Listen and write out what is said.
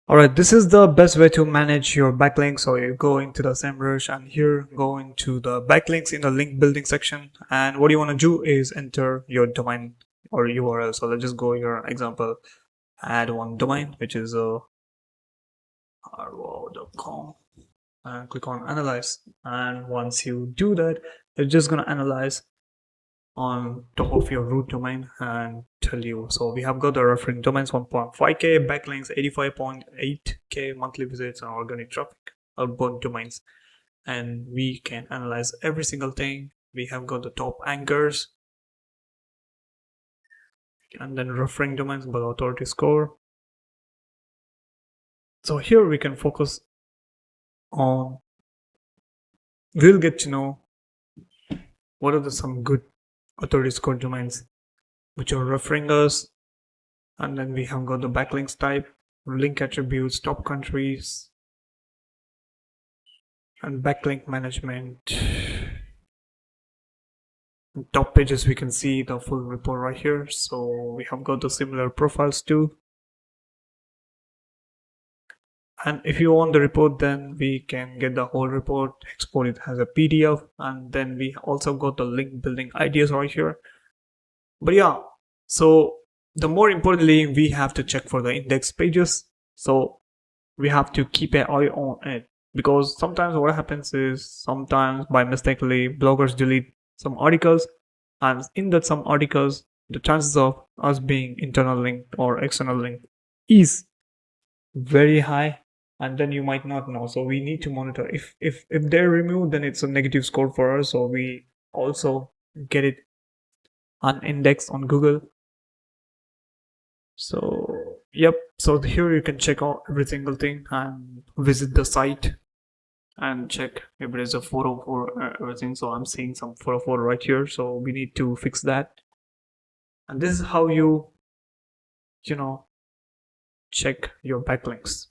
Alright, this is the best way to manage your backlinks. So you go into the SEMrush and here go into the backlinks in the link building section. And what you want to do is enter your domain or URL. So let's just go here, example, add one domain, which is rwo.com, and click on analyze. And once you do that, it's just going to analyze on top of your root domain and tell you. So we have got the referring domains 1.5k, backlinks 85.8k, monthly visits, and organic traffic, outbound domains. And we can analyze every single thing. We have got the top anchors and then referring domains by authority score. So here we can focus on, we'll get to know what are some good authority score domains which are referring us. And then we have got the backlinks type, link attributes, top countries, and backlink management. Top pages, we can see the full report right here. So we have got the similar profiles too. And if you want the report, then we can get the whole report, export it as a PDF, and then we also got the link building ideas right here. But yeah, so the more importantly, we have to check for the index pages. So we have to keep an eye on it, because sometimes what happens is, sometimes by mistakenly bloggers delete some articles, and in that some articles the chances of us being internal linked or external linked is very high, and then you might not know. So we need to monitor. If they're removed, then it's a negative score for us, so we also get it unindexed on Google. So yep, so here you can check out every single thing and visit the site and check if there is a 404 everything. So I'm seeing some 404 right here, so we need to fix that. And this is how you know check your backlinks.